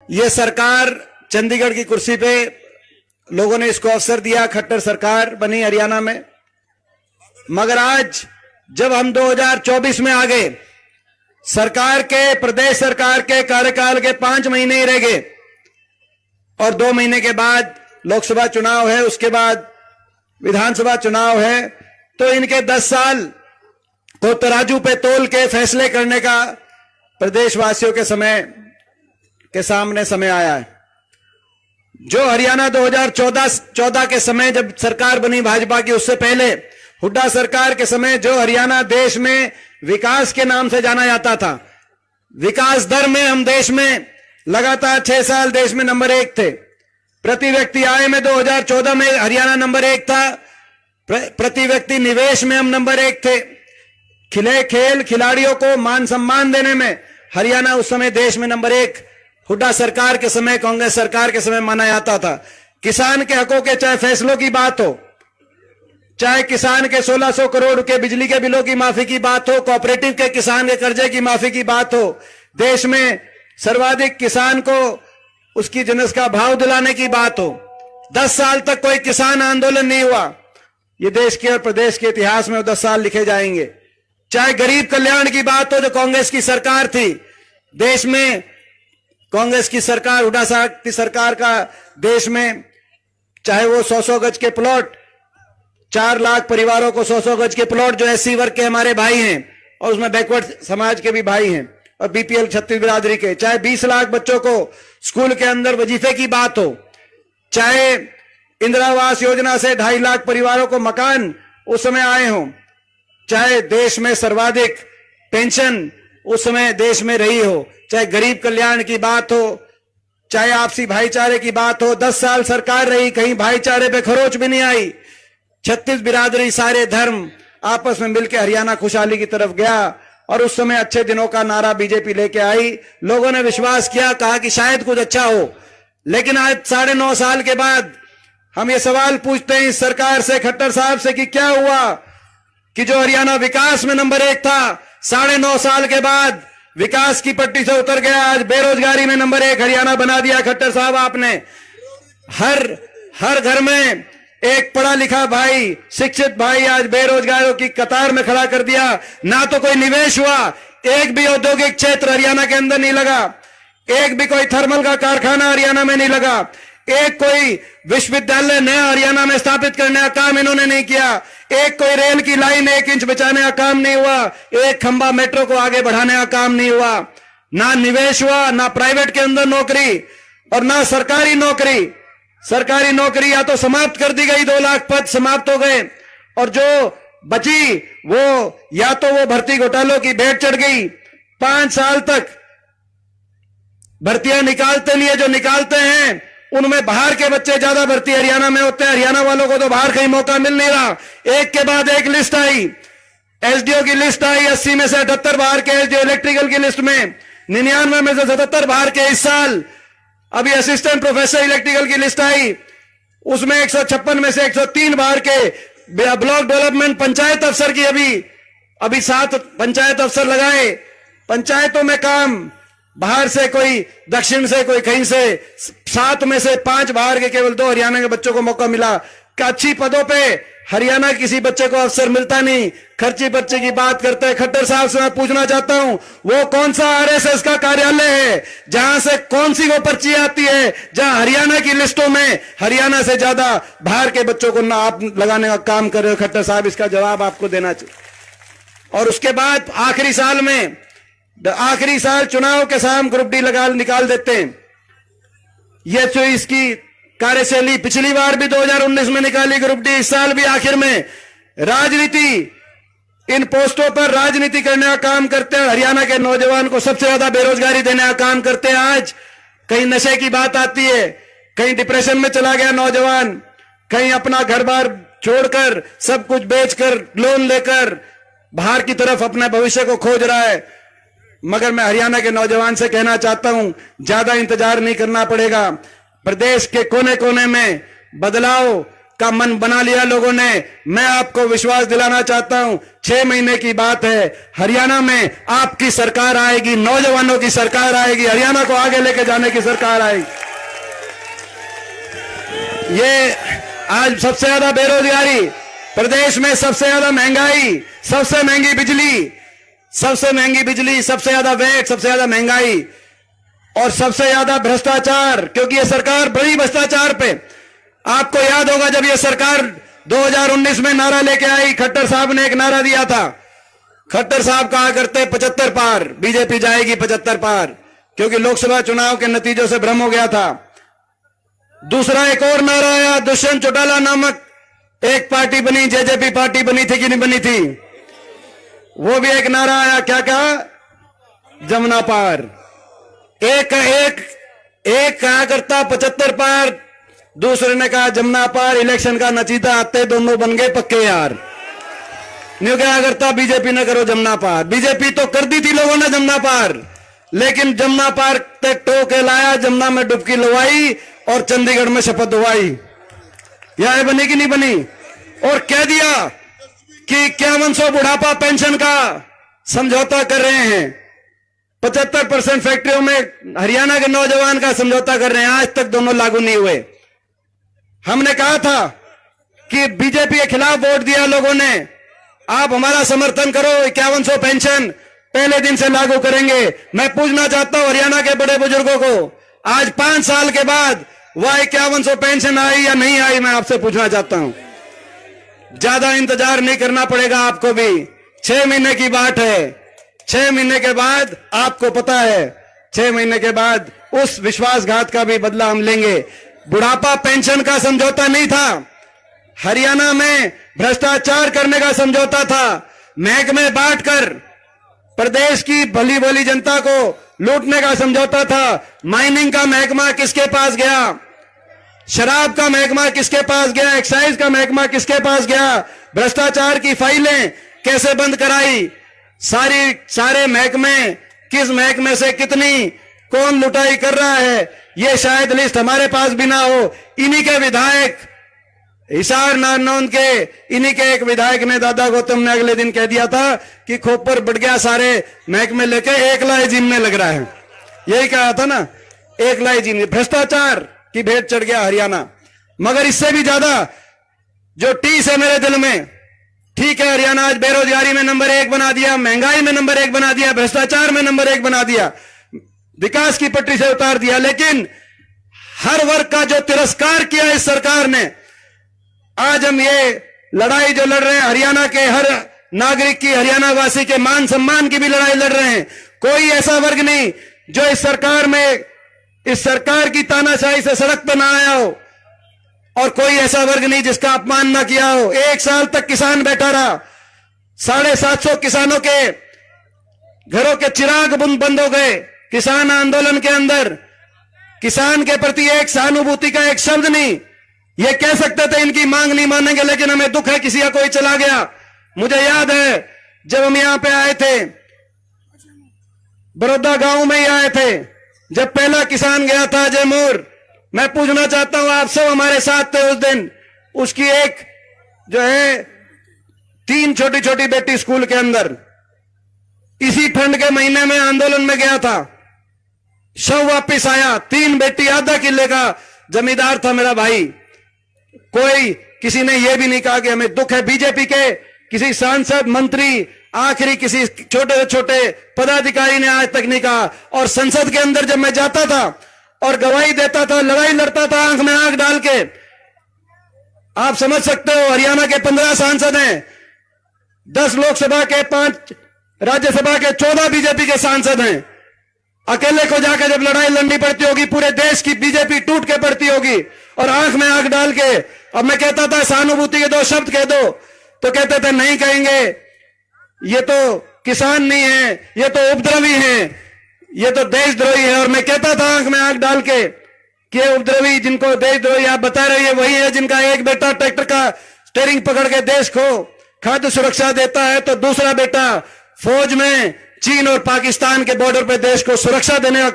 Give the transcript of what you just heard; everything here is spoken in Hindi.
ये सरकार चंडीगढ़ की कुर्सी पे लोगों ने इसको अवसर दिया, खट्टर सरकार बनी हरियाणा में। मगर आज जब हम 2024 में आ गए, सरकार के, प्रदेश सरकार के कार्यकाल के 5 महीने ही रह गए और 2 महीने के बाद लोकसभा चुनाव है, उसके बाद विधानसभा चुनाव है। तो इनके 10 साल को तराजू पे तोल के फैसले करने का प्रदेशवासियों के सामने समय आया है। जो हरियाणा 2014 के समय जब सरकार बनी भाजपा की, उससे पहले हुड्डा सरकार के समय जो हरियाणा देश में विकास के नाम से जाना जाता था, विकास दर में हम देश में लगातार 6 साल देश में नंबर 1 थे। प्रति व्यक्ति आय में 2014 में हरियाणा नंबर 1 था। प्रति व्यक्ति निवेश में हम नंबर 1 थे। खेल खिलाड़ियों को मान सम्मान देने में हरियाणा उस समय देश में नंबर 1 हुड्डा सरकार के समय, कांग्रेस सरकार के समय माना जाता था। किसान के हकों के चाहे फैसलों की बात हो, चाहे किसान के 1600 करोड़ के बिजली के बिलों की माफी की बात हो, कोऑपरेटिव के किसान के कर्जे की माफी की बात हो, देश में सर्वाधिक किसान को उसकी जिनस का भाव दिलाने की बात हो, 10 साल तक कोई किसान आंदोलन नहीं हुआ। ये देश के और प्रदेश के इतिहास में 10 साल लिखे जाएंगे। चाहे गरीब कल्याण की बात हो, जो कांग्रेस की सरकार थी देश में, कांग्रेस की सरकार, हुड्डा साहब की सरकार का देश में, चाहे वो 100-100 गज के प्लॉट, 4 लाख परिवारों को 100-100 गज के प्लॉट जो एससी वर्ग के हमारे भाई हैं और उसमें बैकवर्ड समाज के भी भाई हैं और बीपीएल 36 बिरादरी के, चाहे 20 लाख बच्चों को स्कूल के अंदर वजीफे की बात हो, चाहे इंदिरा आवास योजना से 2.5 लाख परिवारों को मकान उस समय आए हों, चाहे देश में सर्वाधिक पेंशन उस समय देश में रही हो, चाहे गरीब कल्याण की बात हो, चाहे आपसी भाईचारे की बात हो, 10 साल सरकार रही, कहीं भाईचारे पे खरोच भी नहीं आई। 36 बिरादरी, सारे धर्म आपस में मिलकर हरियाणा खुशहाली की तरफ गया और उस समय अच्छे दिनों का नारा बीजेपी लेके आई। लोगों ने विश्वास किया, कहा कि शायद कुछ अच्छा हो। लेकिन आज 9.5 साल के बाद हम ये सवाल पूछते हैं इस सरकार से, खट्टर साहब से, कि क्या हुआ कि जो हरियाणा विकास में नंबर 1 था, 9.5 साल के बाद विकास की पट्टी से उतर गया। आज बेरोजगारी में नंबर 1 हरियाणा बना दिया खट्टर साहब आपने। हर घर में एक पढ़ा लिखा भाई, शिक्षित भाई आज बेरोजगारों की कतार में खड़ा कर दिया। ना तो कोई निवेश हुआ, एक भी औद्योगिक क्षेत्र हरियाणा के अंदर नहीं लगा, एक भी कोई थर्मल का कारखाना हरियाणा में नहीं लगा, एक कोई विश्वविद्यालय नया हरियाणा में स्थापित करने का काम इन्होंने नहीं किया, एक कोई रेल की लाइन 1 इंच बिछाने का काम नहीं हुआ, एक खंबा मेट्रो को आगे बढ़ाने का काम नहीं हुआ। ना निवेश हुआ, ना प्राइवेट के अंदर नौकरी और ना सरकारी नौकरी। सरकारी नौकरी या तो समाप्त कर दी गई, 2 लाख पद समाप्त हो गए और जो बची वो या तो वो भर्ती घोटालों की भेंट चढ़ गई। 5 साल तक भर्तियां निकालते नहीं है, जो निकालते हैं उनमें बाहर के बच्चे ज्यादा भर्ती हरियाणा में होते हैं। हरियाणा वालों को तो बाहर कहीं मौका मिल नहीं रहा। एक के बाद एक लिस्ट आई, एसडीओ की लिस्ट आई, 80 में से 78 बाहर के एसडीओ, इलेक्ट्रिकल की लिस्ट में 99 में से 77 बाहर के। इस साल अभी असिस्टेंट प्रोफेसर इलेक्ट्रिकल की लिस्ट आई, उसमें 156 में से 103 बाहर के। ब्लॉक डेवलपमेंट पंचायत अफसर की अभी 7 पंचायत अफसर लगाए। पंचायतों में काम बाहर से, कोई दक्षिण से, कोई कहीं से, 7 में से 5 बाहर के, केवल 2 हरियाणा के बच्चों को मौका मिला। अच्छी पदों पे हरियाणा किसी बच्चे को अवसर मिलता नहीं। खर्ची पर्ची की बात करते हैं। खट्टर साहब से मैं पूछना चाहता हूं, वो कौन सा आरएसएस का कार्यालय है जहां से कौन सी वो पर्ची आती है जहां हरियाणा की लिस्टों में हरियाणा से ज्यादा बाहर के बच्चों को ना आप लगाने का काम कर रहे हो? खट्टर साहब, इसका जवाब आपको देना चाहिए। और उसके बाद आखिरी साल चुनाव के साथ ग्रुप डी निकाल देते हैं। ये तो इसकी कार्यशैली पिछली बार भी 2019 में निकाली ग्रुप डी, इस साल भी आखिर में राजनीति, इन पोस्टों पर राजनीति करने का काम करते हैं। हरियाणा के नौजवान को सबसे ज्यादा बेरोजगारी देने का काम करते हैं। आज कहीं नशे की बात आती है, कहीं डिप्रेशन में चला गया नौजवान, कहीं अपना घर बार छोड़कर, सब कुछ बेचकर, लोन लेकर बाहर की तरफ अपने भविष्य को खोज रहा है। मगर मैं हरियाणा के नौजवान से कहना चाहता हूं, ज्यादा इंतजार नहीं करना पड़ेगा। प्रदेश के कोने कोने में बदलाव का मन बना लिया लोगों ने। मैं आपको विश्वास दिलाना चाहता हूं, 6 महीने की बात है, हरियाणा में आपकी सरकार आएगी, नौजवानों की सरकार आएगी, हरियाणा को आगे लेके जाने की सरकार आएगी। ये आज सबसे ज्यादा बेरोजगारी प्रदेश में, सबसे ज्यादा महंगाई, सबसे महंगी बिजली, सबसे ज्यादा वैट, सबसे ज्यादा महंगाई और सबसे ज्यादा भ्रष्टाचार, क्योंकि ये सरकार बड़ी भ्रष्टाचार पे। आपको याद होगा जब ये सरकार 2019 में नारा लेके आई, खट्टर साहब ने एक नारा दिया था। खट्टर साहब कहा करते 75 पार, बीजेपी जाएगी 75 पार, क्योंकि लोकसभा चुनाव के नतीजों से भ्रम हो गया था। दूसरा एक और नारा आया, दुष्यंत चौटाला नामक एक पार्टी बनी, जेजेपी पार्टी बनी थी कि नहीं बनी थी, वो भी एक नारा आया, क्या कहा, जमुना पार। एक कहा करता 75 पार, दूसरे ने कहा जमुना पार, इलेक्शन का नतीजा आते दोनों बन गए पक्के यार। न्यू क्या करता, बीजेपी ने करो जमुना पार। बीजेपी तो कर दी थी लोगों ने जमुना पार, लेकिन जमुना पार तक टो के लाया, जमुना में डुबकी लवाई और चंडीगढ़ में शपथ दिवाई। यह बनी कि नहीं बनी? और कह दिया कि 5100 बुढ़ापा पेंशन का समझौता कर रहे हैं, 75% फैक्ट्रियों में हरियाणा के नौजवान का समझौता कर रहे हैं, आज तक दोनों लागू नहीं हुए। हमने कहा था कि बीजेपी के खिलाफ वोट दिया लोगों ने, आप हमारा समर्थन करो, 5100 पेंशन पहले दिन से लागू करेंगे। मैं पूछना चाहता हूं हरियाणा के बड़े बुजुर्गों को, आज 5 साल के बाद वह 5100 पेंशन आई या नहीं आई, मैं आपसे पूछना चाहता हूं। ज्यादा इंतजार नहीं करना पड़ेगा आपको भी, 6 महीने की बात है। 6 महीने के बाद आपको पता है, 6 महीने के बाद उस विश्वासघात का भी बदला हम लेंगे। बुढ़ापा पेंशन का समझौता नहीं था, हरियाणा में भ्रष्टाचार करने का समझौता था, महकमे बांटकर प्रदेश की भली भली जनता को लूटने का समझौता था। माइनिंग का महकमा किसके पास गया, शराब का महकमा किसके पास गया, एक्साइज का महकमा किसके पास गया, भ्रष्टाचार की फाइलें कैसे बंद कराई, सारे महकमे, किस महकमे से कितनी कौन लुटाई कर रहा है, ये शायद लिस्ट हमारे पास भी ना हो। इन्हीं के विधायक, हिसार नारनौंद के इन्हीं के एक विधायक ने, दादा गौतम ने अगले दिन कह दिया था कि खोपर बढ़ गया, सारे महकमे लेके एक लाई जीनने लग रहा है। यही कहा था ना, एक लाई जीन, भ्रष्टाचार की भेंट चढ़ गया हरियाणा। मगर इससे भी ज्यादा जो टीस है मेरे दिल में, ठीक है हरियाणा आज बेरोजगारी में नंबर 1 बना दिया, महंगाई में नंबर 1 बना दिया, भ्रष्टाचार में नंबर 1 बना दिया, विकास की पटरी से उतार दिया, लेकिन हर वर्ग का जो तिरस्कार किया इस सरकार ने, आज हम ये लड़ाई जो लड़ रहे हैं, हरियाणा के हर नागरिक की, हरियाणा वासी के मान सम्मान की भी लड़ाई लड़ रहे हैं। कोई ऐसा वर्ग नहीं जो इस सरकार में, इस सरकार की तानाशाही से सड़क पर ना आया हो, और कोई ऐसा वर्ग नहीं जिसका अपमान ना किया हो। 1 साल तक किसान बैठा रहा, 750 किसानों के घरों के चिराग बंद हो गए। किसान आंदोलन के अंदर किसान के प्रति एक सहानुभूति का एक शब्द नहीं, ये कह सकते थे इनकी मांग नहीं मानेंगे, लेकिन हमें दुख है किसी का कोई चला गया। मुझे याद है जब हम यहां पे आए थे, बड़ौदा गांव में ही आए थे, जब पहला किसान गया था जयमोर। मैं पूछना चाहता हूं, आप सब हमारे साथ थे उस दिन। उसकी एक जो है 3 छोटी छोटी बेटी स्कूल के अंदर, इसी ठंड के महीने में आंदोलन में गया था, शव वापिस आया, 3 बेटी, आधा किले का जमींदार था मेरा भाई। कोई किसी ने यह भी नहीं कहा कि हमें दुख है। बीजेपी के किसी सांसद, मंत्री, आखिरी किसी छोटे से छोटे पदाधिकारी ने आज तक नहीं कहा। और संसद के अंदर जब मैं जाता था और गवाही देता था, लड़ाई लड़ता था आंख में आंख डाल के, आप समझ सकते हो हरियाणा के 15 सांसद हैं, 10 लोकसभा के, 5 राज्यसभा के, 14 बीजेपी के सांसद हैं। अकेले को जाकर जब लड़ाई लड़नी पड़ती होगी, पूरे देश की बीजेपी टूट के पड़ती होगी, और आंख में आंख डाल के, अब मैं कहता था सहानुभूति के 2 शब्द कह दो, तो कहते थे नहीं कहेंगे, ये तो किसान नहीं है, ये तो उपद्रवी है, ये तो देशद्रोही है। और मैं कहता था आंख में आंख डाल के कि उपद्रवी, जिनको देशद्रोही आप बता रहे हैं, वही है जिनका एक बेटा ट्रैक्टर का स्टीयरिंग पकड़ के देश को खाद्य सुरक्षा देता है, तो दूसरा बेटा फौज में चीन और पाकिस्तान के बॉर्डर पे देश को सुरक्षा देने का